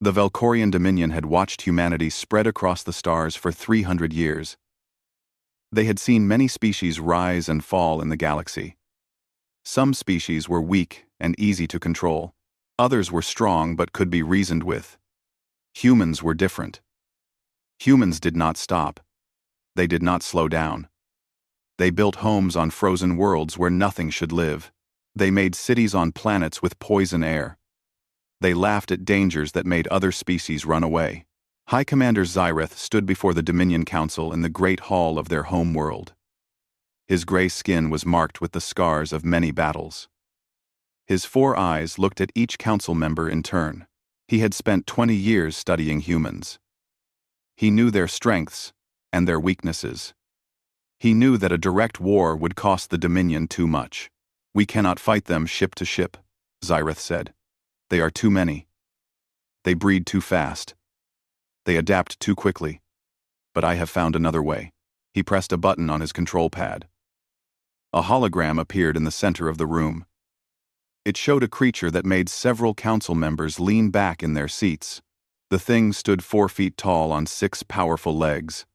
The Velkorian Dominion had watched humanity spread across the stars for 300 years. They had seen many species rise and fall in the galaxy. Some species were weak and easy to control. Others were strong but could be reasoned with. Humans were different. Humans did not stop. They did not slow down. They built homes on frozen worlds where nothing should live. They made cities on planets with poison air. They laughed at dangers that made other species run away. High Commander Xyreth stood before the Dominion Council in the great hall of their home world. His gray skin was marked with the scars of many battles. His 4 eyes looked at each council member in turn. He had spent 20 years studying humans. He knew their strengths and their weaknesses. He knew that a direct war would cost the Dominion too much. "We cannot fight them ship to ship," Xyreth said. "They are too many. They breed too fast. They adapt too quickly. But I have found another way." He pressed a button on his control pad. A hologram appeared in the center of the room. It showed a creature that made several council members lean back in their seats. The thing stood 4 feet tall on 6 powerful legs.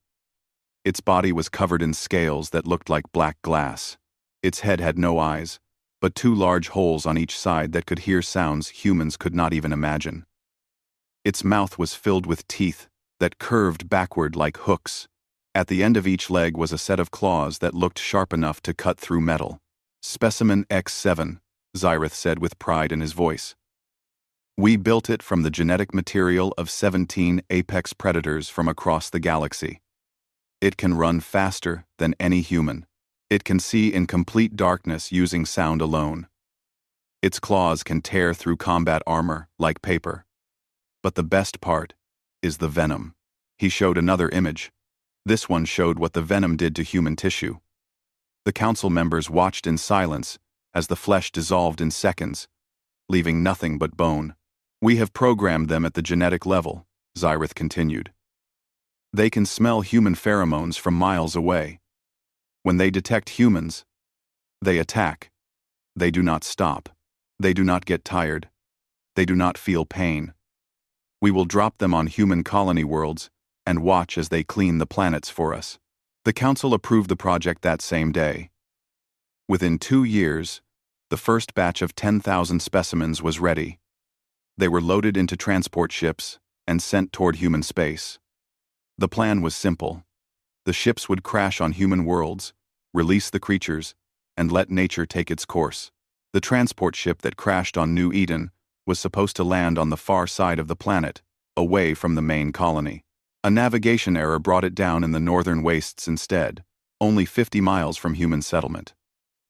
Its body was covered in scales that looked like black glass. Its head had no eyes, but 2 large holes on each side that could hear sounds humans could not even imagine. Its mouth was filled with teeth that curved backward like hooks. At the end of each leg was a set of claws that looked sharp enough to cut through metal. "Specimen X7, Xyreth said with pride in his voice. "We built it from the genetic material of 17 apex predators from across the galaxy. It can run faster than any human. It can see in complete darkness using sound alone. Its claws can tear through combat armor like paper. But the best part is the venom." He showed another image. This one showed what the venom did to human tissue. The council members watched in silence as the flesh dissolved in seconds, leaving nothing but bone. "We have programmed them at the genetic level," Xyreth continued. "They can smell human pheromones from miles away. When they detect humans, they attack. They do not stop. They do not get tired. They do not feel pain. We will drop them on human colony worlds and watch as they clean the planets for us." The council approved the project that same day. Within 2 years, the first batch of 10,000 specimens was ready. They were loaded into transport ships and sent toward human space. The plan was simple. The ships would crash on human worlds, release the creatures, and let nature take its course. The transport ship that crashed on New Eden was supposed to land on the far side of the planet, away from the main colony. A navigation error brought it down in the northern wastes instead, only 50 miles from human settlement.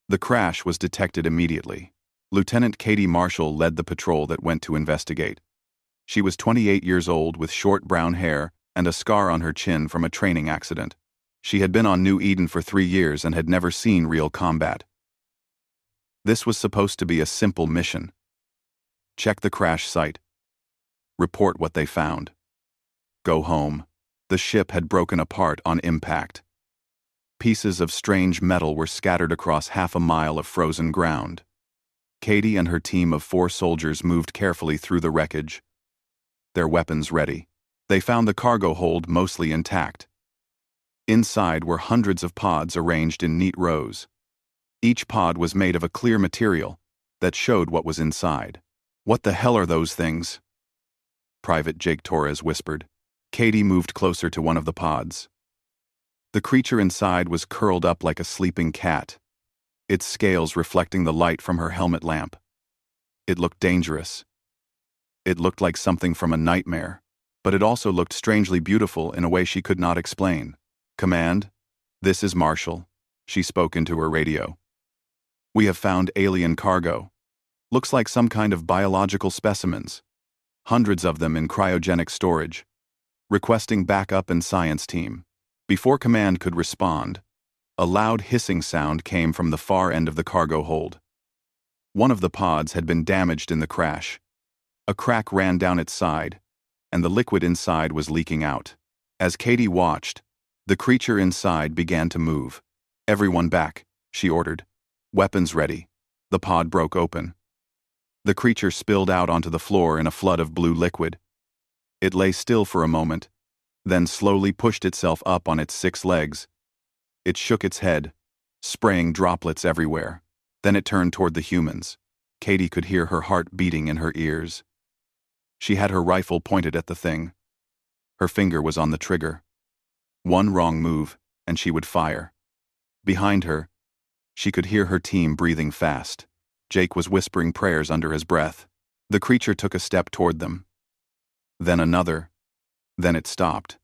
The crash was detected immediately. Lieutenant Katie Marshall led the patrol that went to investigate. She was 28 years old with short brown hair and a scar on her chin from a training accident. She had been on New Eden for 3 years and had never seen real combat. This was supposed to be a simple mission. Check the crash site. Report what they found. Go home. The ship had broken apart on impact. Pieces of strange metal were scattered across half a mile of frozen ground. Katie and her team of 4 soldiers moved carefully through the wreckage, their weapons ready. They found the cargo hold mostly intact. Inside were hundreds of pods arranged in neat rows. Each pod was made of a clear material that showed what was inside. "What the hell are those things?" Private Jake Torres whispered. Katie moved closer to one of the pods. The creature inside was curled up like a sleeping cat, its scales reflecting the light from her helmet lamp. It looked dangerous. It looked like something from a nightmare, but it also looked strangely beautiful in a way she could not explain. "Command, this is Marshall," she spoke into her radio. "We have found alien cargo. Looks like some kind of biological specimens. Hundreds of them in cryogenic storage. Requesting backup and science team." Before Command could respond, a loud hissing sound came from the far end of the cargo hold. One of the pods had been damaged in the crash. A crack ran down its side, and the liquid inside was leaking out. As Katie watched, the creature inside began to move. "Everyone back," she ordered. "Weapons ready." The pod broke open. The creature spilled out onto the floor in a flood of blue liquid. It lay still for a moment, then slowly pushed itself up on its 6 legs. It shook its head, spraying droplets everywhere. Then it turned toward the humans. Katie could hear her heart beating in her ears. She had her rifle pointed at the thing. Her finger was on the trigger. One wrong move, and she would fire. Behind her, she could hear her team breathing fast. Jake was whispering prayers under his breath. The creature took a step toward them. Then another. Then it stopped.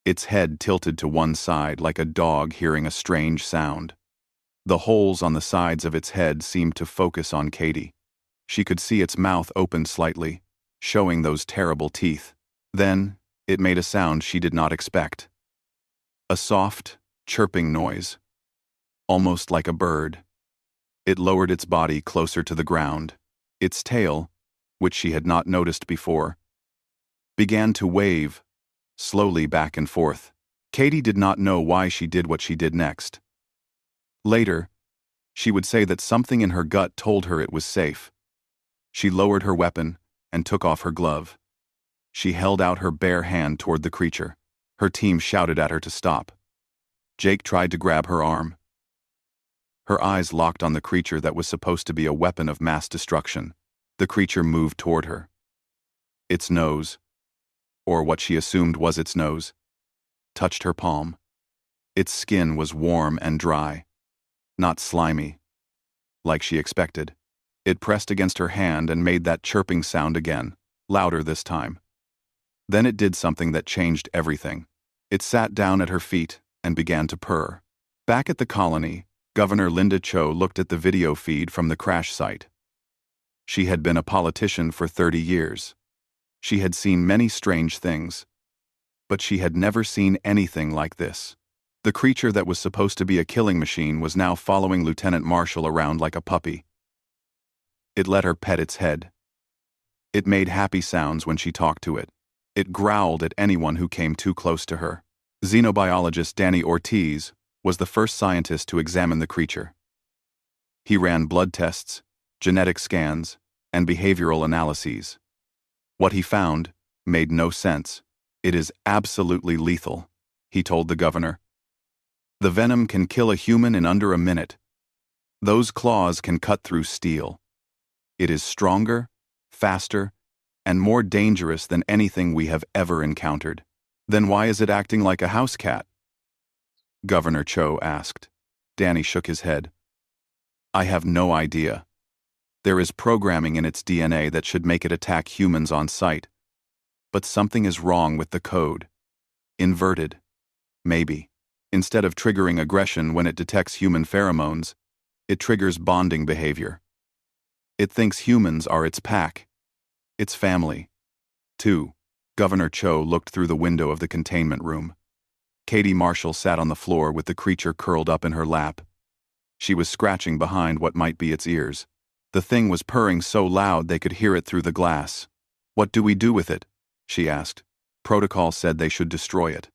Its head tilted to one side like a dog hearing a strange sound. The holes on the sides of its head seemed to focus on Katie. She could see its mouth open slightly, showing those terrible teeth. Then, it made a sound she did not expect. A soft, chirping noise. Almost like a bird. It lowered its body closer to the ground. Its tail, which she had not noticed before, began to wave, slowly back and forth. Katie did not know why she did what she did next. Later, she would say that something in her gut told her it was safe. She lowered her weapon and took off her glove. She held out her bare hand toward the creature. Her team shouted at her to stop. Jake tried to grab her arm. Her eyes locked on the creature that was supposed to be a weapon of mass destruction. The creature moved toward her. Its nose, or what she assumed was its nose, touched her palm. Its skin was warm and dry, not slimy, like she expected. It pressed against her hand and made that chirping sound again, louder this time. Then it did something that changed everything. It sat down at her feet and began to purr. Back at the colony, Governor Linda Cho looked at the video feed from the crash site. She had been a politician for 30 years. She had seen many strange things, but she had never seen anything like this. The creature that was supposed to be a killing machine was now following Lieutenant Marshall around like a puppy. It let her pet its head. It made happy sounds when she talked to it. It growled at anyone who came too close to her. Xenobiologist Danny Ortiz was the first scientist to examine the creature. He ran blood tests, genetic scans, and behavioral analyses. What he found made no sense. It is absolutely lethal, he told the governor. The venom can kill a human in under a minute. Those claws can cut through steel. It is stronger, faster, and more dangerous than anything we have ever encountered. Then why is it acting like a house cat? Governor Cho asked. Danny shook his head. I have no idea. There is programming in its DNA that should make it attack humans on sight. But something is wrong with the code. Inverted. Maybe. Instead of triggering aggression when it detects human pheromones, it triggers bonding behavior. It thinks humans are its pack, its family. 2. Governor Cho looked through the window of the containment room. Katie Marshall sat on the floor with the creature curled up in her lap. She was scratching behind what might be its ears. The thing was purring so loud they could hear it through the glass. What do we do with it? She asked. Protocol said they should destroy it.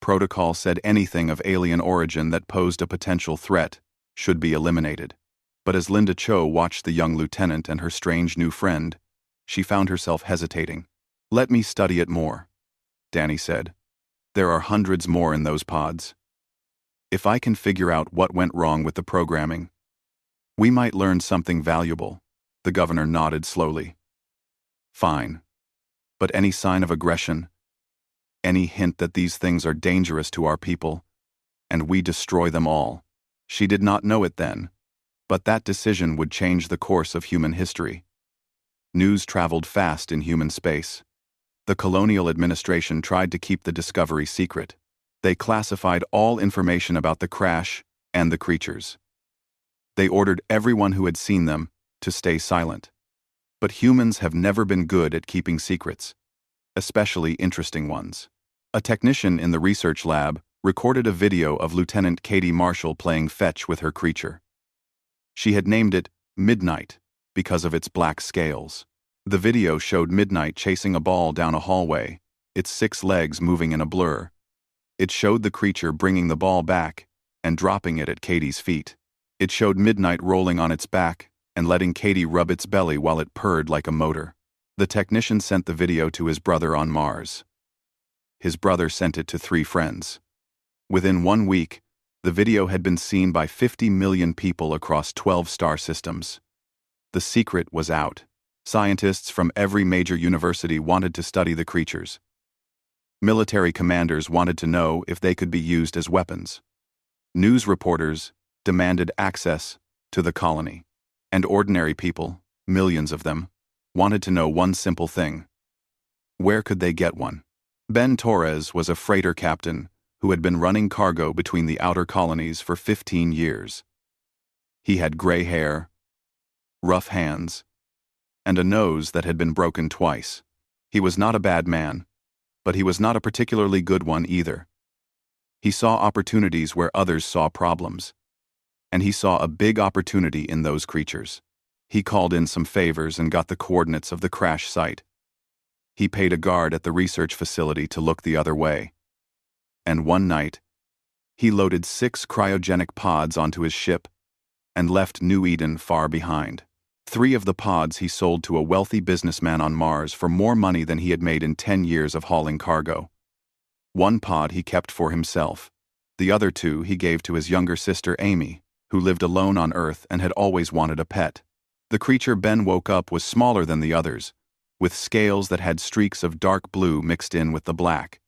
Protocol said anything of alien origin that posed a potential threat should be eliminated. But as Linda Cho watched the young lieutenant and her strange new friend, she found herself hesitating. Let me study it more, Danny said. There are hundreds more in those pods. If I can figure out what went wrong with the programming, we might learn something valuable. The governor nodded slowly. Fine. But any sign of aggression, any hint that these things are dangerous to our people, and we destroy them all. She did not know it then, but that decision would change the course of human history. News traveled fast in human space. The colonial administration tried to keep the discovery secret. They classified all information about the crash and the creatures. They ordered everyone who had seen them to stay silent. But humans have never been good at keeping secrets, especially interesting ones. A technician in the research lab recorded a video of Lieutenant Katie Marshall playing fetch with her creature. She had named it Midnight because of its black scales. The video showed Midnight chasing a ball down a hallway, its 6 legs moving in a blur. It showed the creature bringing the ball back and dropping it at Katie's feet. It showed Midnight rolling on its back and letting Katie rub its belly while it purred like a motor. The technician sent the video to his brother on Mars. His brother sent it to 3 friends. Within 1 week, the video had been seen by 50 million people across 12 star systems. The secret was out. Scientists from every major university wanted to study the creatures. Military commanders wanted to know if they could be used as weapons. News reporters demanded access to the colony. And ordinary people, millions of them, wanted to know one simple thing. Where could they get one? Ben Torres was a freighter captain who had been running cargo between the outer colonies for 15 years. He had gray hair, rough hands, and a nose that had been broken twice. He was not a bad man, but he was not a particularly good one either. He saw opportunities where others saw problems, and he saw a big opportunity in those creatures. He called in some favors and got the coordinates of the crash site. He paid a guard at the research facility to look the other way. And one night, he loaded 6 cryogenic pods onto his ship and left New Eden far behind. 3 of the pods he sold to a wealthy businessman on Mars for more money than he had made in 10 years of hauling cargo. 1 pod he kept for himself. The other 2 he gave to his younger sister Amy, who lived alone on Earth and had always wanted a pet. The creature Ben woke up was smaller than the others, with scales that had streaks of dark blue mixed in with the black.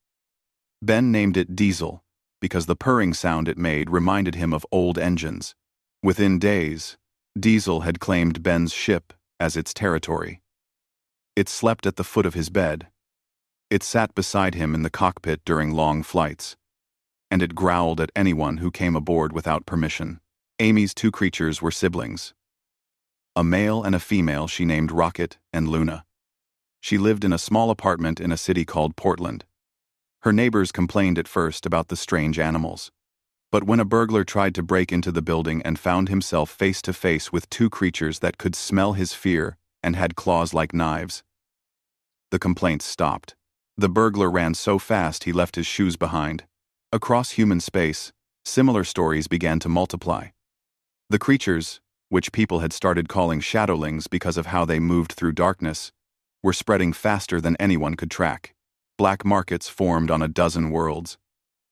Ben named it Diesel, because the purring sound it made reminded him of old engines. Within days, Diesel had claimed Ben's ship as its territory. It slept at the foot of his bed. It sat beside him in the cockpit during long flights, and it growled at anyone who came aboard without permission. Amy's 2 creatures were siblings. A male and a female she named Rocket and Luna. She lived in a small apartment in a city called Portland. Her neighbors complained at first about the strange animals. But when a burglar tried to break into the building and found himself face to face with 2 creatures that could smell his fear and had claws like knives, the complaints stopped. The burglar ran so fast he left his shoes behind. Across human space, similar stories began to multiply. The creatures, which people had started calling shadowlings because of how they moved through darkness, were spreading faster than anyone could track. Black markets formed on a dozen worlds.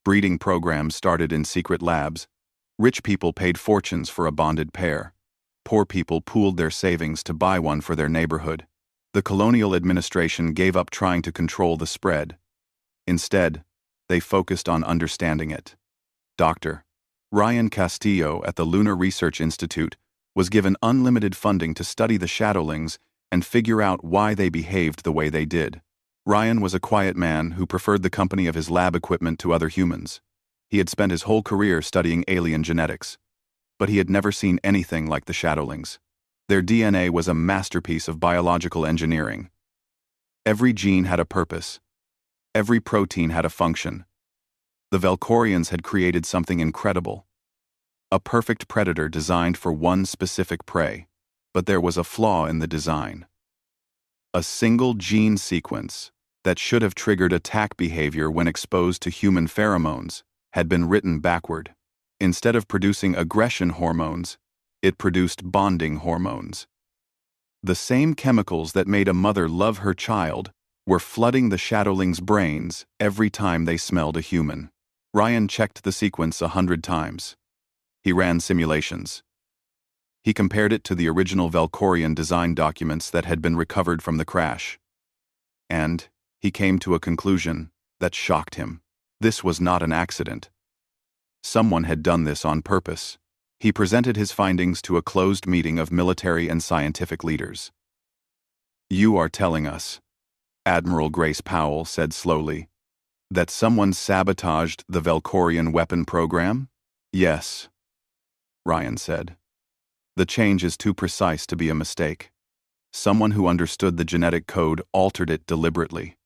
Breeding programs started in secret labs. Rich people paid fortunes for a bonded pair. Poor people pooled their savings to buy one for their neighborhood. The colonial administration gave up trying to control the spread. Instead, they focused on understanding it. Dr. Ryan Castillo at the Lunar Research Institute was given unlimited funding to study the shadowlings and figure out why they behaved the way they did. Ryan was a quiet man who preferred the company of his lab equipment to other humans. He had spent his whole career studying alien genetics, but he had never seen anything like the shadowlings. Their DNA was a masterpiece of biological engineering. Every gene had a purpose. Every protein had a function. The Valkorians had created something incredible. A perfect predator designed for one specific prey, but there was a flaw in the design. A single gene sequence that should have triggered attack behavior when exposed to human pheromones had been written backward. Instead of producing aggression hormones, it produced bonding hormones. The same chemicals that made a mother love her child were flooding the shadowlings' brains every time they smelled a human. Ryan checked the sequence 100 times. He ran simulations. He compared it to the original Valkorian design documents that had been recovered from the crash. And he came to a conclusion that shocked him. This was not an accident. Someone had done this on purpose. He presented his findings to a closed meeting of military and scientific leaders. "You are telling us," Admiral Grace Powell said slowly, "that someone sabotaged the Valkorian weapon program?" "Yes," Ryan said. "The change is too precise to be a mistake. Someone who understood the genetic code altered it deliberately.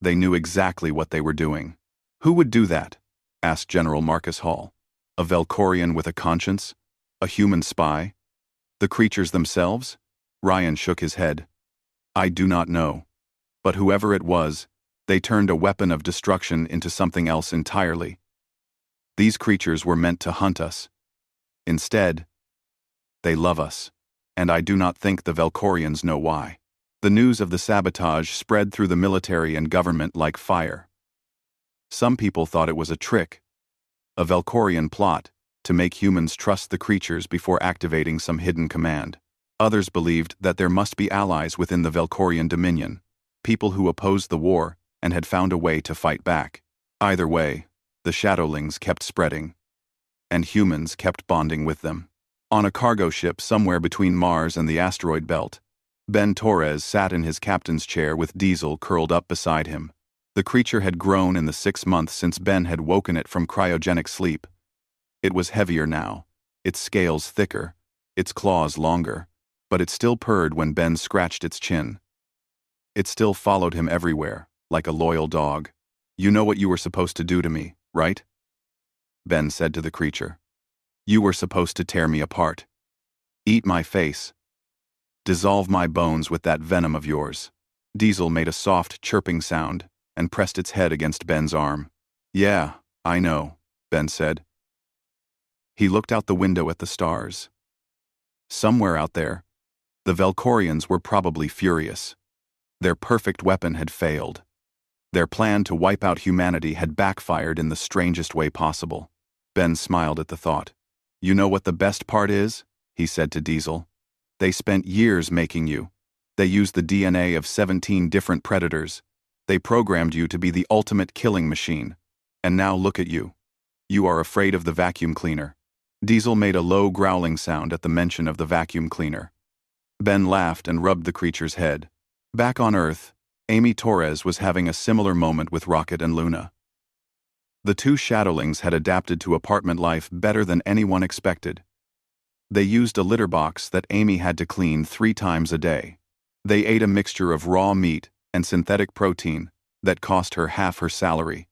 They knew exactly what they were doing." "Who would do that?" asked General Marcus Hall. "A Valkorian with a conscience? A human spy? The creatures themselves?" Ryan shook his head. "I do not know. But whoever it was, they turned a weapon of destruction into something else entirely. These creatures were meant to hunt us. Instead, they love us, and I do not think the Valkorians know why." The news of the sabotage spread through the military and government like fire. Some people thought it was a trick, a Valkorian plot, to make humans trust the creatures before activating some hidden command. Others believed that there must be allies within the Valkorian dominion, people who opposed the war and had found a way to fight back. Either way, the Shadowlings kept spreading, and humans kept bonding with them. On a cargo ship somewhere between Mars and the asteroid belt, Ben Torres sat in his captain's chair with Diesel curled up beside him. The creature had grown in the 6 months since Ben had woken it from cryogenic sleep. It was heavier now, its scales thicker, its claws longer, but it still purred when Ben scratched its chin. It still followed him everywhere, like a loyal dog. "You know what you were supposed to do to me, right?" Ben said to the creature. "You were supposed to tear me apart. Eat my face. Dissolve my bones with that venom of yours." Diesel made a soft, chirping sound and pressed its head against Ben's arm. "Yeah, I know," Ben said. He looked out the window at the stars. Somewhere out there, the Valkorians were probably furious. Their perfect weapon had failed. Their plan to wipe out humanity had backfired in the strangest way possible. Ben smiled at the thought. "You know what the best part is?" he said to Diesel. "They spent years making you. They used the DNA of 17 different predators. They programmed you to be the ultimate killing machine. And now look at you. You are afraid of the vacuum cleaner." Diesel made a low growling sound at the mention of the vacuum cleaner. Ben laughed and rubbed the creature's head. Back on Earth, Amy Torres was having a similar moment with Rocket and Luna. The two Shadowlings had adapted to apartment life better than anyone expected. They used a litter box that Amy had to clean 3 times a day. They ate a mixture of raw meat and synthetic protein that cost her half her salary.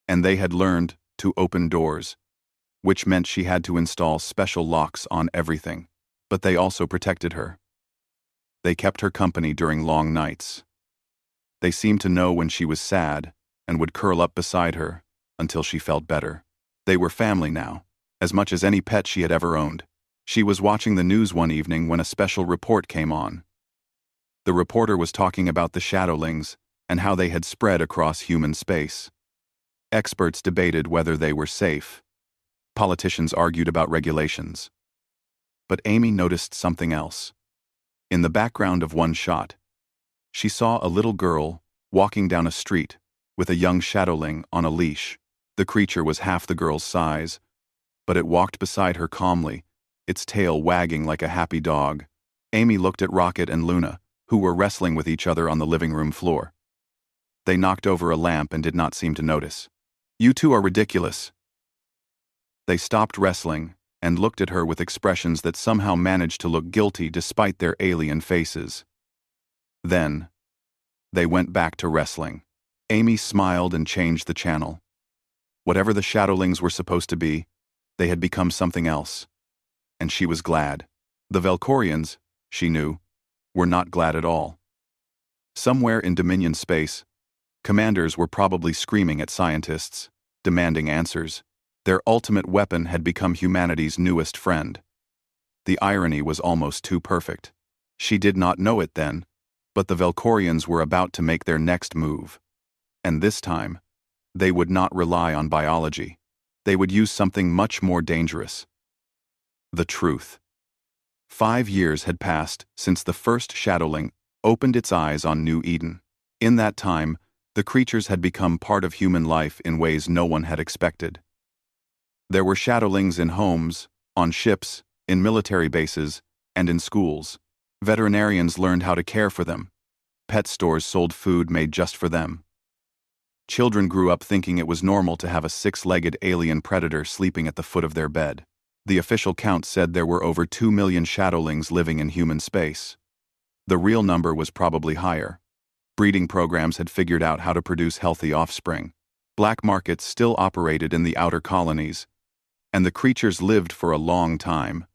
And they had learned to open doors, which meant she had to install special locks on everything. But they also protected her. They kept her company during long nights. They seemed to know when she was sad and would curl up beside her until she felt better. They were family now, as much as any pet she had ever owned. She was watching the news one evening when a special report came on. The reporter was talking about the Shadowlings and how they had spread across human space. Experts debated whether they were safe. Politicians argued about regulations. But Amy noticed something else. In the background of one shot, she saw a little girl walking down a street with a young Shadowling on a leash. The creature was half the girl's size, but it walked beside her calmly, its tail wagging like a happy dog. Amy looked at Rocket and Luna, who were wrestling with each other on the living room floor. They knocked over a lamp and did not seem to notice. "You two are ridiculous." They stopped wrestling and looked at her with expressions that somehow managed to look guilty despite their alien faces. Then, they went back to wrestling. Amy smiled and changed the channel. Whatever the Shadowlings were supposed to be, they had become something else. And she was glad. The Valkorians, she knew, were not glad at all. Somewhere in Dominion space, commanders were probably screaming at scientists, demanding answers. Their ultimate weapon had become humanity's newest friend. The irony was almost too perfect. She did not know it then, but the Valkorians were about to make their next move. And this time, they would not rely on biology. They would use something much more dangerous. The truth. 5 years had passed since the first Shadowling opened its eyes on New Eden. In that time, the creatures had become part of human life in ways no one had expected. There were Shadowlings in homes, on ships, in military bases, and in schools. Veterinarians learned how to care for them. Pet stores sold food made just for them. Children grew up thinking it was normal to have a 6-legged alien predator sleeping at the foot of their bed. The official count said there were over 2 million Shadowlings living in human space. The real number was probably higher. Breeding programs had figured out how to produce healthy offspring. Black markets still operated in the outer colonies, and the creatures lived for a long time,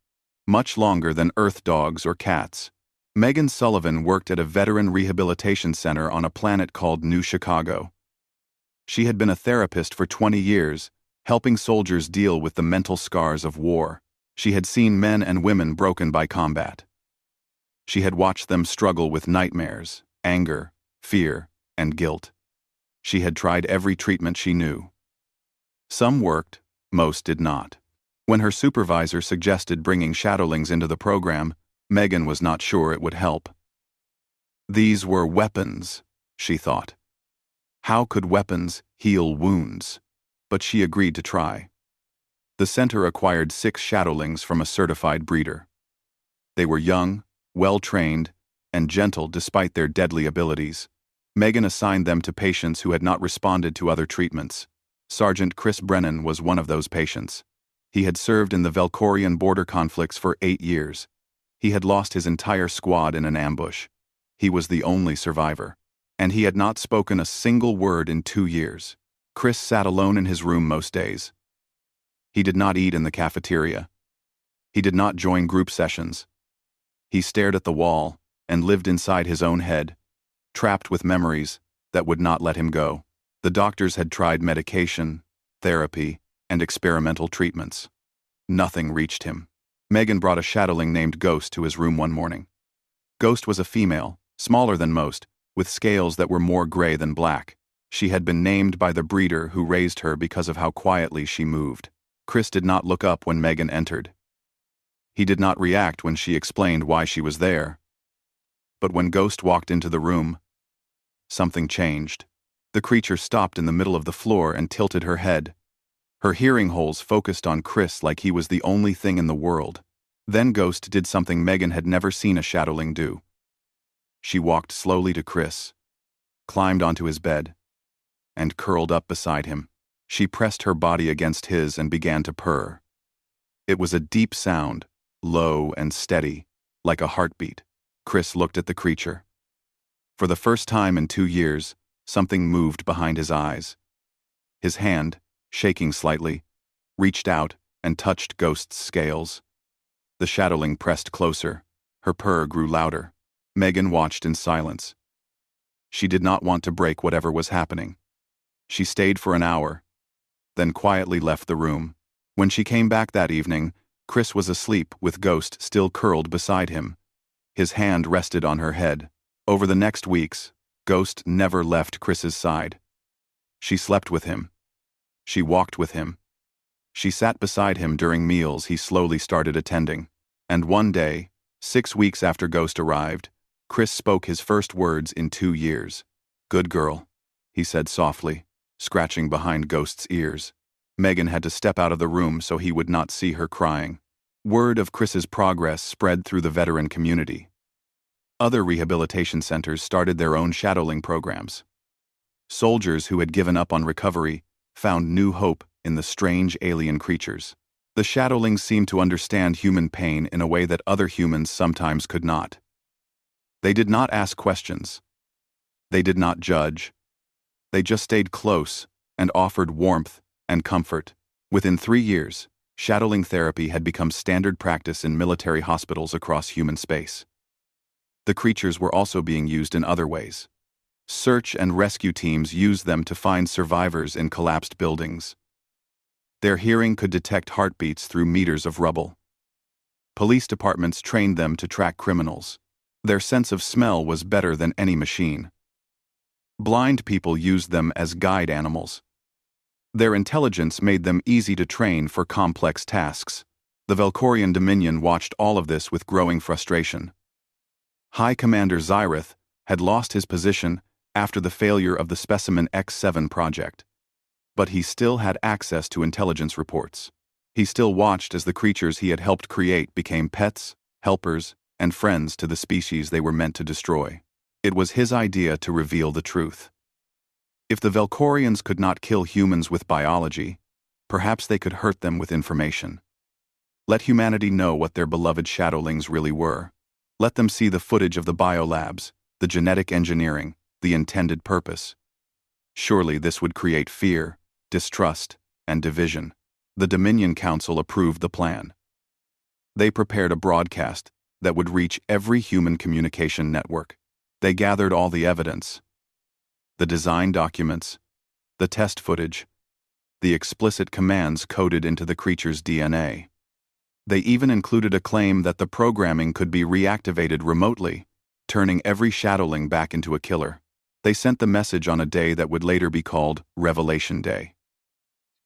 much longer than Earth dogs or cats. Megan Sullivan worked at a veteran rehabilitation center on a planet called New Chicago. She had been a therapist for 20 years, helping soldiers deal with the mental scars of war. She had seen men and women broken by combat. She had watched them struggle with nightmares, anger, fear, and guilt. She had tried every treatment she knew. Some worked, most did not. When her supervisor suggested bringing shadowlings into the program, Megan was not sure it would help. These were weapons, she thought. How could weapons heal wounds? But she agreed to try. The center acquired 6 shadowlings from a certified breeder. They were young, well-trained, and gentle despite their deadly abilities. Megan assigned them to patients who had not responded to other treatments. Sergeant Chris Brennan was one of those patients. He had served in the Velcorian border conflicts for 8 years. He had lost his entire squad in an ambush. He was the only survivor. And he had not spoken a single word in 2 years. Chris sat alone in his room most days. He did not eat in the cafeteria. He did not join group sessions. He stared at the wall and lived inside his own head, trapped with memories that would not let him go. The doctors had tried medication, therapy, and experimental treatments. Nothing reached him. Megan brought a shadowling named Ghost to his room one morning. Ghost was a female, smaller than most, with scales that were more gray than black. She had been named by the breeder who raised her because of how quietly she moved. Chris did not look up when Megan entered. He did not react when she explained why she was there. But when Ghost walked into the room, something changed. The creature stopped in the middle of the floor and tilted her head. Her hearing holes focused on Chris like he was the only thing in the world. Then Ghost did something Megan had never seen a shadowling do. She walked slowly to Chris, climbed onto his bed, and curled up beside him. She pressed her body against his and began to purr. It was a deep sound, low and steady, like a heartbeat. Chris looked at the creature. For the first time in 2 years, something moved behind his eyes. His hand, shaking slightly, reached out and touched Ghost's scales. The shadowling pressed closer. Her purr grew louder. Megan watched in silence. She did not want to break whatever was happening. She stayed for an hour, then quietly left the room. When she came back that evening, Chris was asleep with Ghost still curled beside him. His hand rested on her head. Over the next weeks, Ghost never left Chris's side. She slept with him. She walked with him. She sat beside him during meals he slowly started attending. And one day, 6 weeks after Ghost arrived, Chris spoke his first words in 2 years. "Good girl," he said softly, scratching behind Ghost's ears. Megan had to step out of the room so he would not see her crying. Word of Chris's progress spread through the veteran community. Other rehabilitation centers started their own shadowling programs. Soldiers who had given up on recovery found new hope in the strange alien creatures. The shadowlings seemed to understand human pain in a way that other humans sometimes could not. They did not ask questions. They did not judge. They just stayed close and offered warmth and comfort. Within 3 years, shadowling therapy had become standard practice in military hospitals across human space. The creatures were also being used in other ways. Search and rescue teams used them to find survivors in collapsed buildings. Their hearing could detect heartbeats through meters of rubble. Police departments trained them to track criminals. Their sense of smell was better than any machine. Blind people used them as guide animals. Their intelligence made them easy to train for complex tasks. The Velcorian Dominion watched all of this with growing frustration. High Commander Zyrith had lost his position after the failure of the Specimen X7 project. But he still had access to intelligence reports. He still watched as the creatures he had helped create became pets, helpers, and friends to the species they were meant to destroy. It was his idea to reveal the truth. If the Velcorians could not kill humans with biology, perhaps they could hurt them with information. Let humanity know what their beloved shadowlings really were. Let them see the footage of the biolabs, the genetic engineering, the intended purpose. Surely this would create fear, distrust, and division. The Dominion Council approved the plan. They prepared a broadcast that would reach every human communication network. They gathered all the evidence, the design documents, the test footage, the explicit commands coded into the creature's DNA. They even included a claim that the programming could be reactivated remotely, turning every shadowling back into a killer. They sent the message on a day that would later be called Revelation Day.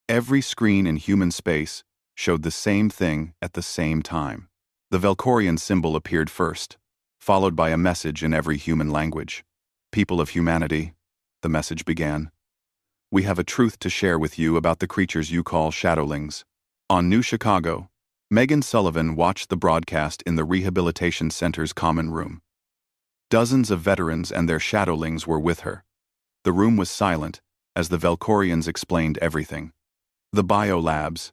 Every screen in human space showed the same thing at the same time. The Valkorian symbol appeared first, followed by a message in every human language. People of humanity, the message began. We have a truth to share with you about the creatures you call shadowlings. On New Chicago, Megan Sullivan watched the broadcast in the Rehabilitation Center's common room. Dozens of veterans and their shadowlings were with her. The room was silent as the Valkorians explained everything. The biolabs,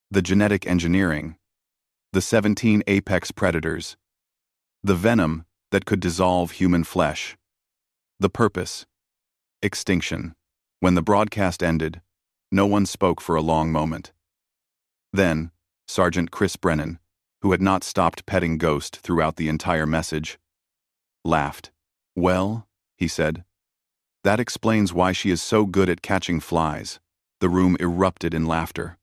the genetic engineering, the 17 apex predators, the venom that could dissolve human flesh, the purpose, extinction. When the broadcast ended, no one spoke for a long moment. Then, Sergeant Chris Brennan, who had not stopped petting Ghost throughout the entire message, laughed. Well, he said, that explains why she is so good at catching flies. The room erupted in laughter.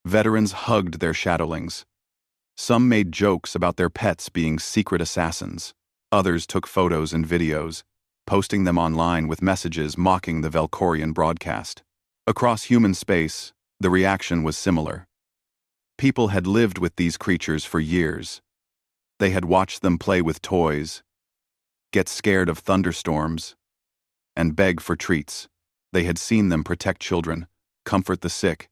Veterans hugged their shadowlings. Some made jokes about their pets being secret assassins. Others took photos and videos, posting them online with messages mocking the Valkorian broadcast. Across human space, the reaction was similar. People had lived with these creatures for years. They had watched them play with toys, get scared of thunderstorms, and beg for treats. They had seen them protect children, comfort the sick,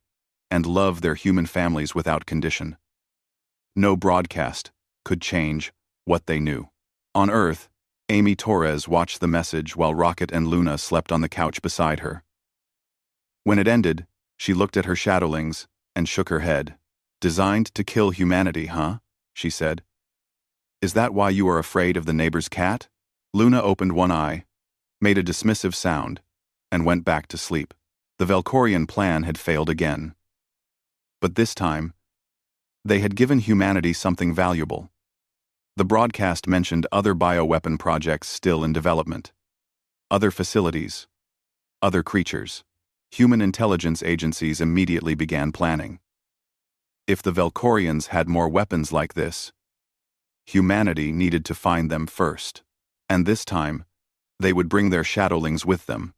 and love their human families without condition. No broadcast could change what they knew. On Earth, Amy Torres watched the message while Rocket and Luna slept on the couch beside her. When it ended, she looked at her shadowlings and shook her head. Designed to kill humanity, huh? She said. Is that why you are afraid of the neighbor's cat? Luna opened one eye, made a dismissive sound, and went back to sleep. The Valkorian plan had failed again. But this time, they had given humanity something valuable. The broadcast mentioned other bioweapon projects still in development. Other facilities. Other creatures. Human intelligence agencies immediately began planning. If the Valkorians had more weapons like this, humanity needed to find them first. And this time, they would bring their shadowlings with them.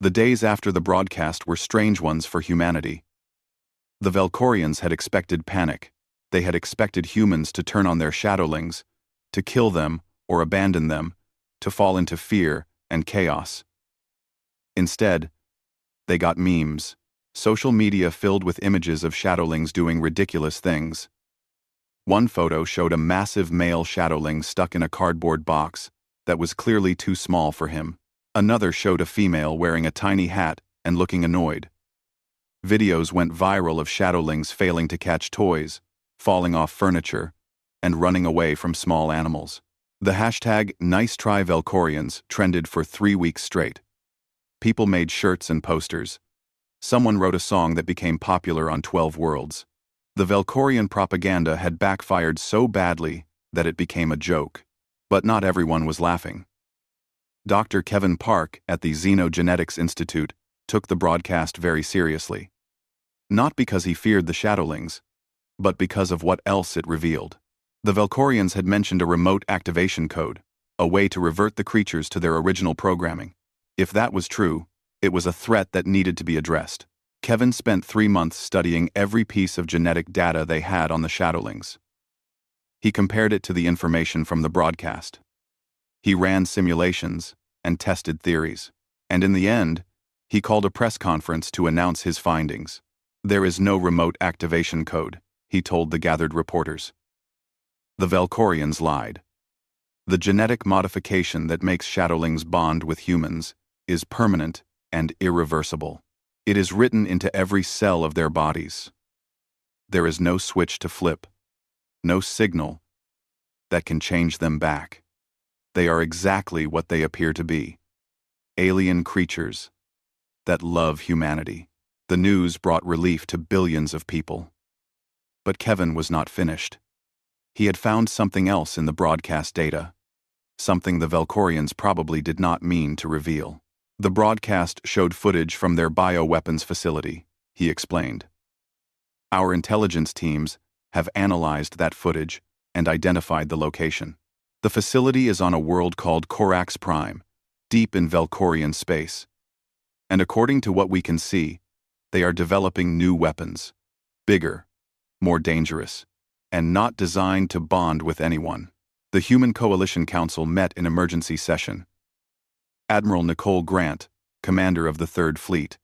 The days after the broadcast were strange ones for humanity. The Valkorians had expected panic. They had expected humans to turn on their shadowlings, to kill them or abandon them, to fall into fear and chaos. Instead, they got memes, social media filled with images of shadowlings doing ridiculous things. One photo showed a massive male shadowling stuck in a cardboard box that was clearly too small for him. Another showed a female wearing a tiny hat and looking annoyed. Videos went viral of shadowlings failing to catch toys, falling off furniture, and running away from small animals. The hashtag #NiceTryValkorians trended for 3 weeks straight. People made shirts and posters. Someone wrote a song that became popular on 12 Worlds. The Valkorian propaganda had backfired so badly that it became a joke. But not everyone was laughing. Dr. Kevin Park at the Xenogenetics Institute took the broadcast very seriously. Not because he feared the shadowlings, but because of what else it revealed. The Valkorians had mentioned a remote activation code, a way to revert the creatures to their original programming. If that was true, it was a threat that needed to be addressed. Kevin spent 3 months studying every piece of genetic data they had on the shadowlings. He compared it to the information from the broadcast. He ran simulations and tested theories. And in the end, he called a press conference to announce his findings. There is no remote activation code, he told the gathered reporters. The Valkorians lied. The genetic modification that makes shadowlings bond with humans is permanent and irreversible. It is written into every cell of their bodies. There is no switch to flip, no signal that can change them back. They are exactly what they appear to be. Alien creatures that love humanity. The news brought relief to billions of people. But Kevin was not finished. He had found something else in the broadcast data, something the Valkorians probably did not mean to reveal. The broadcast showed footage from their bioweapons facility, he explained. Our intelligence teams have analyzed that footage and identified the location. The facility is on a world called Corax Prime, deep in Velkorian space. And according to what we can see, they are developing new weapons. Bigger, more dangerous, and not designed to bond with anyone. The Human Coalition Council met in emergency session. Admiral Nicole Grant, commander of the Third Fleet,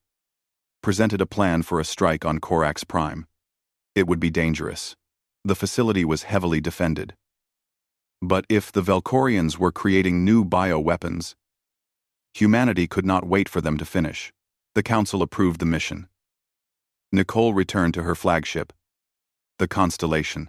presented a plan for a strike on Corax Prime. It would be dangerous. The facility was heavily defended. But if the Velkorians were creating new bioweapons, humanity could not wait for them to finish. The Council approved the mission. Nicole returned to her flagship, the Constellation,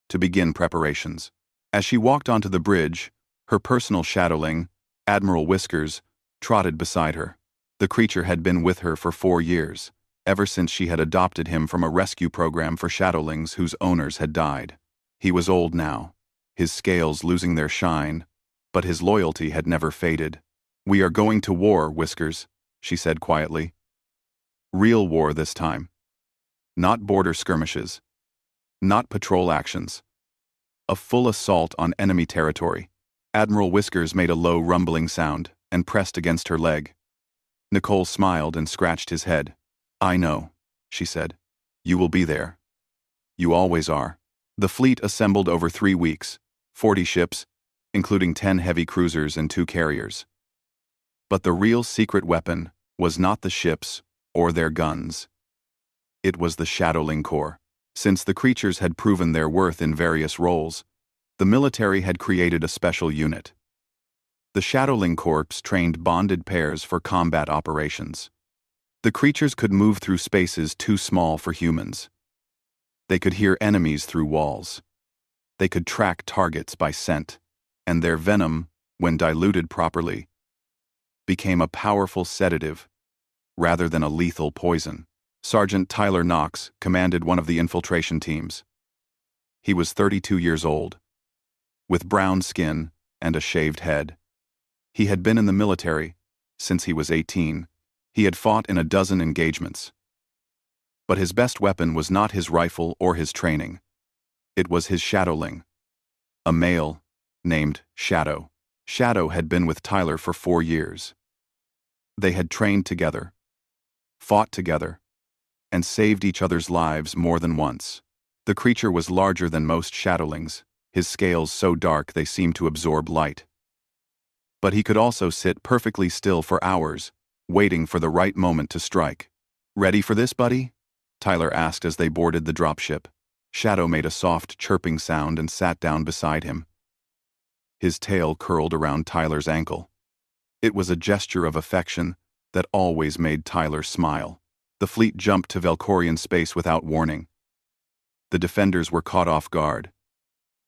to begin preparations. As she walked onto the bridge, her personal shadowling, Admiral Whiskers, trotted beside her. The creature had been with her for 4 years, ever since she had adopted him from a rescue program for shadowlings whose owners had died. He was old now, his scales losing their shine, but his loyalty had never faded. "We are going to war, Whiskers," she said quietly. "Real war this time. Not border skirmishes. Not patrol actions. A full assault on enemy territory." Admiral Whiskers made a low rumbling sound and pressed against her leg. Nicole smiled and scratched his head. "I know," she said. "You will be there. You always are." The fleet assembled over 3 weeks, 40 ships, including 10 heavy cruisers and 2 carriers. But the real secret weapon was not the ships or their guns. It was the Shadowling Corps. Since the creatures had proven their worth in various roles, the military had created a special unit. The Shadowling Corps trained bonded pairs for combat operations. The creatures could move through spaces too small for humans. They could hear enemies through walls. They could track targets by scent, and their venom, when diluted properly, became a powerful sedative rather than a lethal poison. Sergeant Tyler Knox commanded one of the infiltration teams. He was 32 years old, with brown skin and a shaved head. He had been in the military since he was 18. He had fought in a dozen engagements. But his best weapon was not his rifle or his training. It was his shadowling, a male named Shadow. Shadow had been with Tyler for 4 years. They had trained together, fought together, and saved each other's lives more than once. The creature was larger than most shadowlings, his scales so dark they seemed to absorb light. But he could also sit perfectly still for hours, waiting for the right moment to strike. "Ready for this, buddy?" Tyler asked as they boarded the dropship. Shadow made a soft chirping sound and sat down beside him. His tail curled around Tyler's ankle. It was a gesture of affection that always made Tyler smile. The fleet jumped to Velkorian space without warning. The defenders were caught off guard.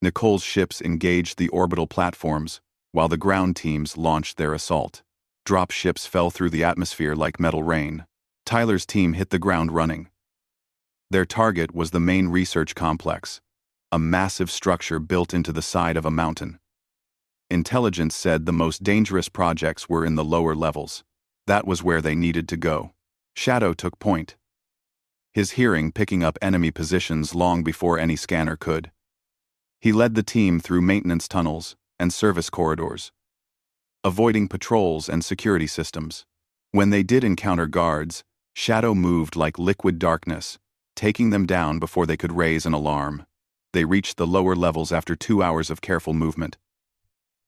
Nicole's ships engaged the orbital platforms, while the ground teams launched their assault. Drop ships fell through the atmosphere like metal rain. Tyler's team hit the ground running. Their target was the main research complex, a massive structure built into the side of a mountain. Intelligence said the most dangerous projects were in the lower levels. That was where they needed to go. Shadow took point, his hearing picking up enemy positions long before any scanner could. He led the team through maintenance tunnels and service corridors, avoiding patrols and security systems. When they did encounter guards, Shadow moved like liquid darkness, taking them down before they could raise an alarm. They reached the lower levels after 2 hours of careful movement.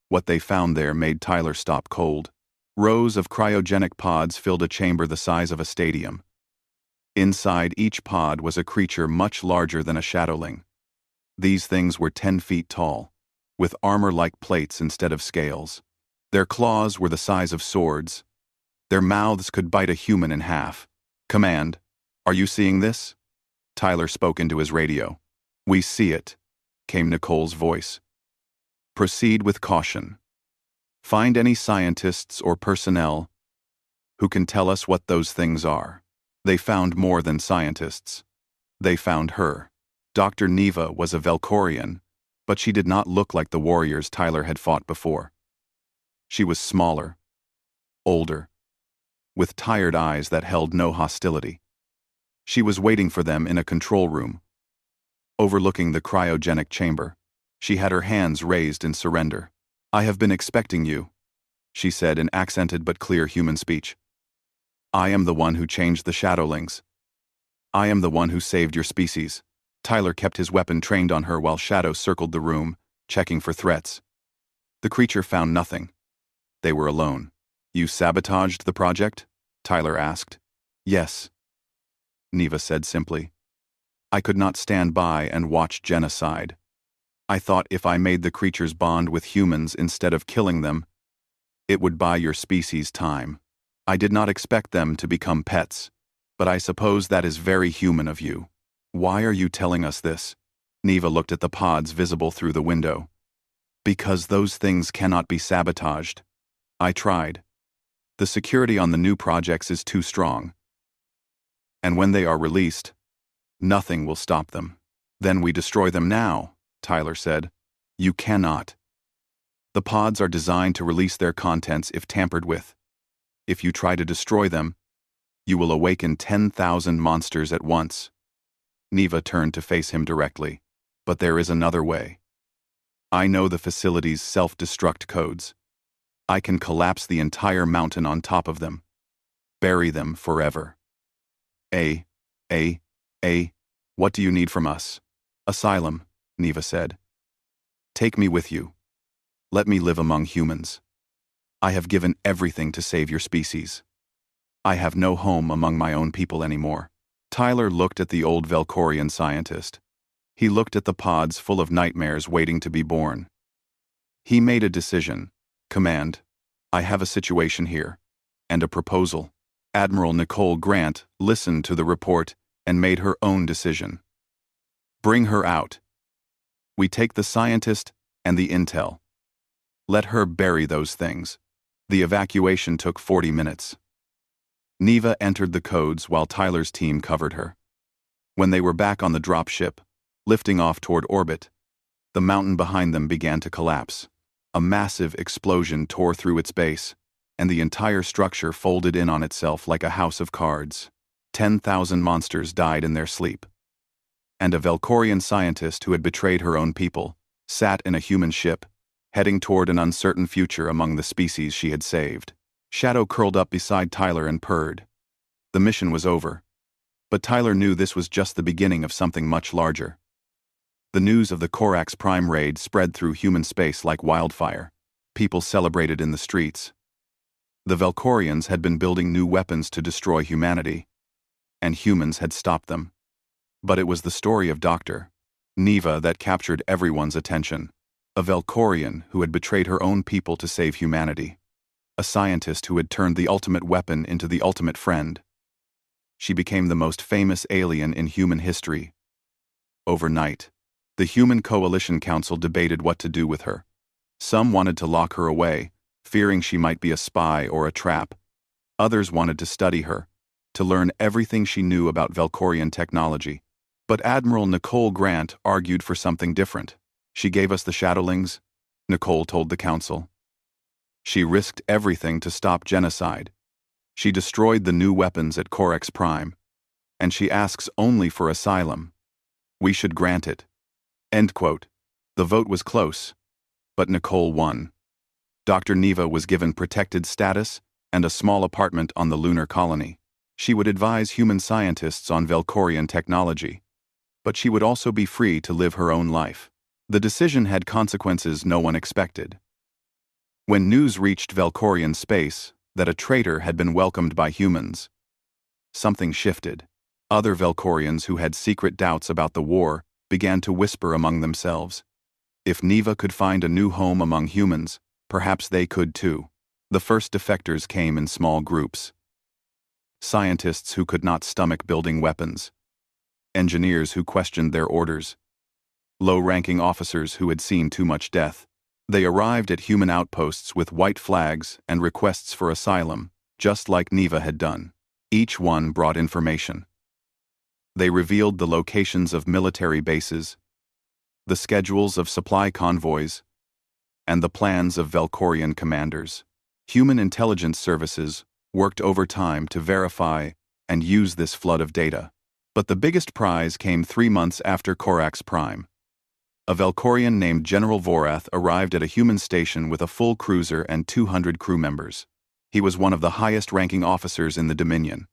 What they found there made Tyler stop cold. Rows of cryogenic pods filled a chamber the size of a stadium. Inside each pod was a creature much larger than a shadowling. These things were 10 feet tall, with armor-like plates instead of scales. Their claws were the size of swords. Their mouths could bite a human in half. "Command, are you seeing this?" Tyler spoke into his radio. "We see it," came Nicole's voice. "Proceed with caution. Find any scientists or personnel who can tell us what those things are." They found more than scientists. They found her. Dr. Neva was a Velkorian, but she did not look like the warriors Tyler had fought before. She was smaller, older, with tired eyes that held no hostility. She was waiting for them in a control room, overlooking the cryogenic chamber. She had her hands raised in surrender. "I have been expecting you," she said in accented but clear human speech. "I am the one who changed the Shadowlings. I am the one who saved your species." Tyler kept his weapon trained on her while Shadow circled the room, checking for threats. The creature found nothing. They were alone. "You sabotaged the project?" Tyler asked. "Yes," Neva said simply. "I could not stand by and watch genocide. I thought if I made the creatures bond with humans instead of killing them, it would buy your species time. I did not expect them to become pets, but I suppose that is very human of you. Why are you telling us this?" Neva looked at the pods visible through the window. "Because those things cannot be sabotaged. I tried. The security on the new projects is too strong. And when they are released, nothing will stop them." "Then we destroy them now," Tyler said. "You cannot. The pods are designed to release their contents if tampered with. If you try to destroy them, you will awaken 10,000 monsters at once." Neva turned to face him directly. "But there is another way. I know the facility's self-destruct codes. I can collapse the entire mountain on top of them. Bury them forever." What do you need from us?" "Asylum," Neva said. "Take me with you. Let me live among humans. I have given everything to save your species. I have no home among my own people anymore." Tyler looked at the old Velkorian scientist. He looked at the pods full of nightmares waiting to be born. He made a decision. "Command, I have a situation here, and a proposal." Admiral Nicole Grant listened to the report and made her own decision. "Bring her out. We take the scientist and the intel. Let her bury those things." The evacuation took 40 minutes. Neva entered the codes while Tyler's team covered her. When they were back on the dropship, lifting off toward orbit, the mountain behind them began to collapse. A massive explosion tore through its base, and the entire structure folded in on itself like a house of cards. 10,000 monsters died in their sleep. And a Velkorian scientist who had betrayed her own people sat in a human ship, heading toward an uncertain future among the species she had saved. Shadow curled up beside Tyler and purred. The mission was over, but Tyler knew this was just the beginning of something much larger. The news of the Corax Prime raid spread through human space like wildfire. People celebrated in the streets. The Velkorians had been building new weapons to destroy humanity, and humans had stopped them. But it was the story of Dr. Neva that captured everyone's attention. A Velkorian who had betrayed her own people to save humanity. A scientist who had turned the ultimate weapon into the ultimate friend. She became the most famous alien in human history. Overnight, the Human Coalition Council debated what to do with her. Some wanted to lock her away, fearing she might be a spy or a trap. Others wanted to study her, to learn everything she knew about Velkorian technology. But Admiral Nicole Grant argued for something different. "She gave us the Shadowlings," Nicole told the council. "She risked everything to stop genocide. She destroyed the new weapons at Corax Prime, and she asks only for asylum. We should grant it." End quote. The vote was close, but Nicole won. Dr. Neva was given protected status and a small apartment on the lunar colony. She would advise human scientists on Velkorian technology, but she would also be free to live her own life. The decision had consequences no one expected. When news reached Velkorian space that a traitor had been welcomed by humans, something shifted. Other Velkorians who had secret doubts about the war began to whisper among themselves. If Neva could find a new home among humans, perhaps they could too. The first defectors came in small groups. Scientists who could not stomach building weapons. Engineers who questioned their orders. Low-ranking officers who had seen too much death. They arrived at human outposts with white flags and requests for asylum, just like Neva had done. Each one brought information. They revealed the locations of military bases, the schedules of supply convoys, and the plans of Velkorian commanders. Human intelligence services worked overtime to verify and use this flood of data. But the biggest prize came 3 months after Korak's prime. A Velkorian named General Vorath arrived at a human station with a full cruiser and 200 crew members. He was one of the highest-ranking officers in the Dominion.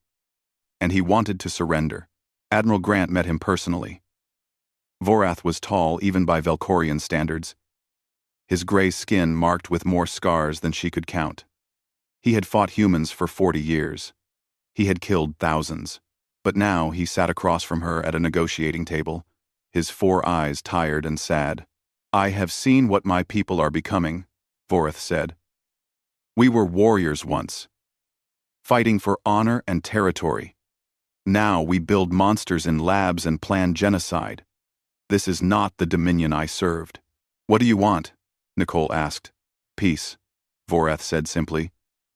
And he wanted to surrender. Admiral Grant met him personally. Vorath was tall even by Velkorian standards. His gray skin marked with more scars than she could count. He had fought humans for 40 years. He had killed thousands. But now he sat across from her at a negotiating table, his 4 eyes tired and sad. "I have seen what my people are becoming," Vorath said. "We were warriors once, fighting for honor and territory. Now we build monsters in labs and plan genocide. This is not the Dominion I served." "What do you want?" Nicole asked. "Peace," Vorath said simply,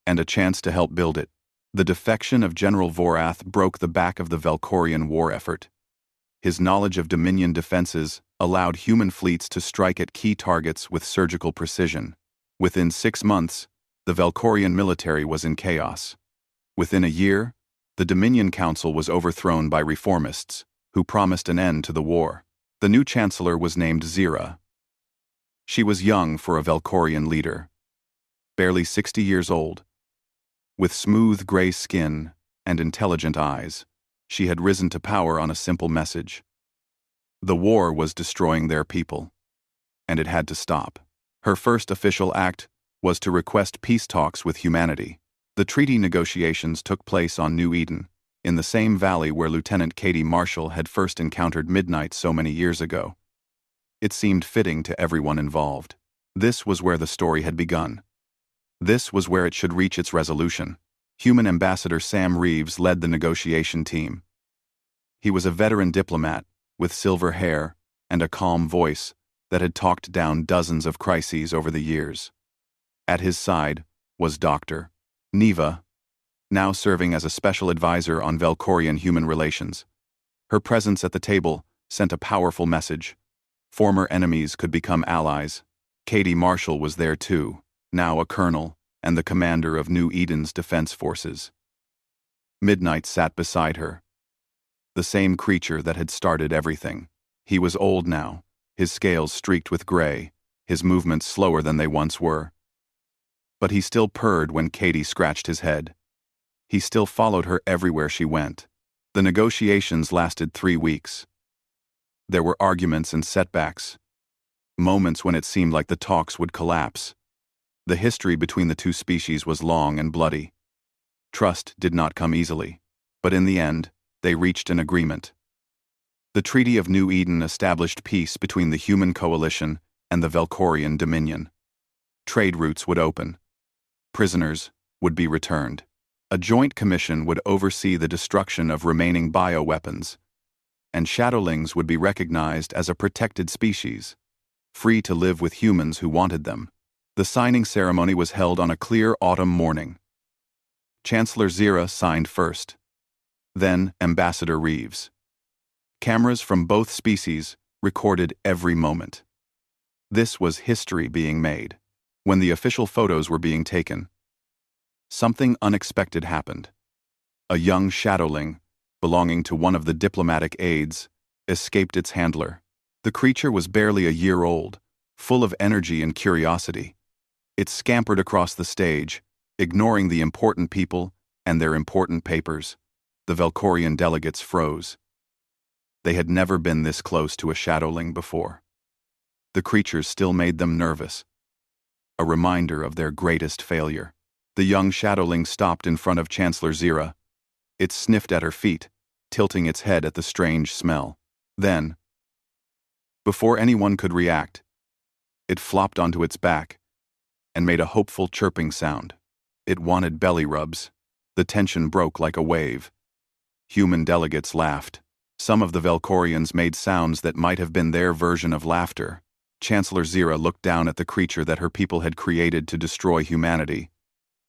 "and a chance to help build it." The defection of General Vorath broke the back of the Velkorian war effort. His knowledge of Dominion defenses allowed human fleets to strike at key targets with surgical precision. Within 6 months, the Velkorian military was in chaos. Within a year, the Dominion Council was overthrown by reformists, who promised an end to the war. The new chancellor was named Zira. She was young for a Velkorian leader, barely 60 years old. With smooth gray skin and intelligent eyes, she had risen to power on a simple message. The war was destroying their people, and it had to stop. Her first official act was to request peace talks with humanity. The treaty negotiations took place on New Eden, in the same valley where Lieutenant Katie Marshall had first encountered Midnight so many years ago. It seemed fitting to everyone involved. This was where the story had begun. This was where it should reach its resolution. Human Ambassador Sam Reeves led the negotiation team. He was a veteran diplomat, with silver hair and a calm voice that had talked down dozens of crises over the years. At his side was Dr. Neva, now serving as a special advisor on Velkorian human relations. Her presence at the table sent a powerful message. Former enemies could become allies. Katie Marshall was there too, now a colonel and the commander of New Eden's defense forces. Midnight sat beside her. The same creature that had started everything. He was old now, his scales streaked with gray, his movements slower than they once were. But he still purred when Katie scratched his head. He still followed her everywhere she went. The negotiations lasted 3 weeks. There were arguments and setbacks, moments when it seemed like the talks would collapse. The history between the two species was long and bloody. Trust did not come easily, but in the end, they reached an agreement. The Treaty of New Eden established peace between the human coalition and the Velkorian Dominion. Trade routes would open. Prisoners would be returned. A joint commission would oversee the destruction of remaining bioweapons, and shadowlings would be recognized as a protected species, free to live with humans who wanted them. The signing ceremony was held on a clear autumn morning. Chancellor Zira signed first, then Ambassador Reeves. Cameras from both species recorded every moment. This was history being made. When the official photos were being taken, something unexpected happened. A young shadowling, belonging to one of the diplomatic aides, escaped its handler. The creature was barely a year old, full of energy and curiosity. It scampered across the stage, ignoring the important people and their important papers. The Velkorian delegates froze. They had never been this close to a shadowling before. The creatures still made them nervous, a reminder of their greatest failure. The young shadowling stopped in front of Chancellor Zira. It sniffed at her feet, tilting its head at the strange smell. Then, before anyone could react, it flopped onto its back and made a hopeful chirping sound. It wanted belly rubs. The tension broke like a wave. Human delegates laughed. Some of the Velkorians made sounds that might have been their version of laughter. Chancellor Zira looked down at the creature that her people had created to destroy humanity,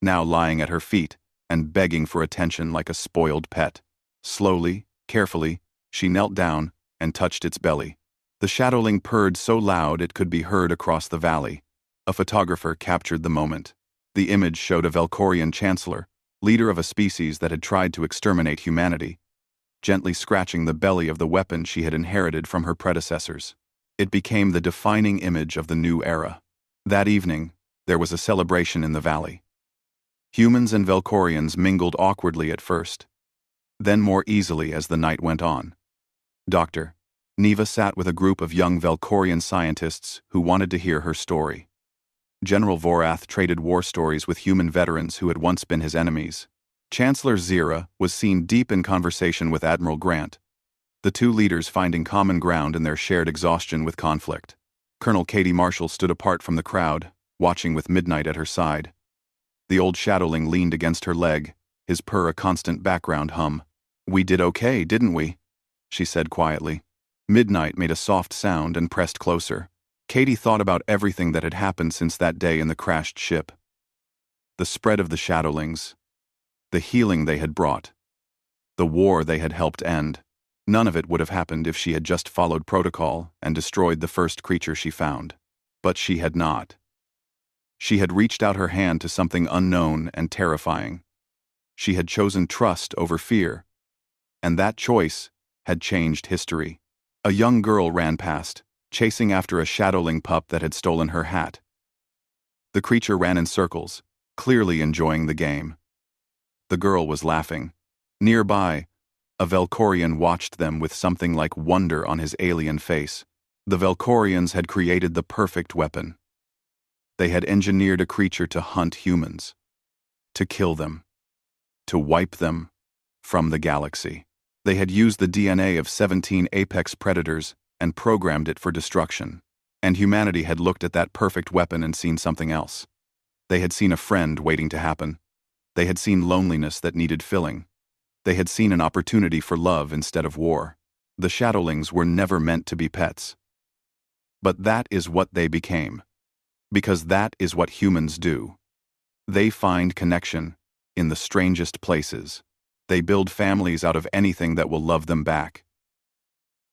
now lying at her feet and begging for attention like a spoiled pet. Slowly, carefully, she knelt down and touched its belly. The shadowling purred so loud it could be heard across the valley. A photographer captured the moment. The image showed a Velkorian chancellor, leader of a species that had tried to exterminate humanity, gently scratching the belly of the weapon she had inherited from her predecessors. It became the defining image of the new era. That evening, there was a celebration in the valley. Humans and Velkorians mingled awkwardly at first, then more easily as the night went on. Dr. Neva sat with a group of young Velkorian scientists who wanted to hear her story. General Vorath traded war stories with human veterans who had once been his enemies. Chancellor Zira was seen deep in conversation with Admiral Grant, the two leaders finding common ground in their shared exhaustion with conflict. Colonel Katie Marshall stood apart from the crowd, watching with Midnight at her side. The old shadowling leaned against her leg, his purr a constant background hum. "We did okay, didn't we?" she said quietly. Midnight made a soft sound and pressed closer. Katie thought about everything that had happened since that day in the crashed ship. The spread of the shadowlings, the healing they had brought, the war they had helped end. None of it would have happened if she had just followed protocol and destroyed the first creature she found. But she had not. She had reached out her hand to something unknown and terrifying. She had chosen trust over fear, and that choice had changed history. A young girl ran past, chasing after a shadowling pup that had stolen her hat. The creature ran in circles, clearly enjoying the game. The girl was laughing. Nearby, a Velkorian watched them with something like wonder on his alien face. The Velkorians had created the perfect weapon. They had engineered a creature to hunt humans, to kill them, to wipe them from the galaxy. They had used the DNA of 17 apex predators and programmed it for destruction. And humanity had looked at that perfect weapon and seen something else. They had seen a friend waiting to happen. They had seen loneliness that needed filling. They had seen an opportunity for love instead of war. The shadowlings were never meant to be pets. But that is what they became. Because that is what humans do. They find connection in the strangest places. They build families out of anything that will love them back.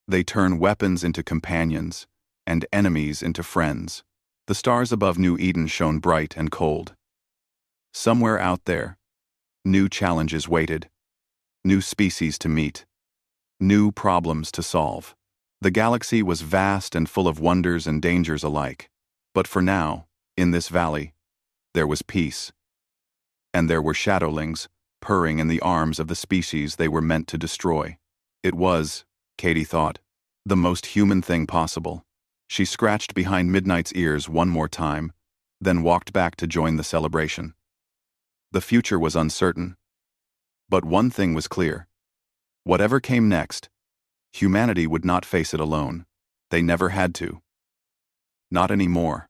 They turn weapons into companions and enemies into friends. The stars above New Eden shone bright and cold. Somewhere out there, new challenges waited, new species to meet, new problems to solve. The galaxy was vast and full of wonders and dangers alike. But for now, in this valley, there was peace. And there were shadowlings, purring in the arms of the species they were meant to destroy. It was, Katie thought, the most human thing possible. She scratched behind Midnight's ears one more time, then walked back to join the celebration. The future was uncertain. But one thing was clear. Whatever came next, humanity would not face it alone. They never had to. Not anymore.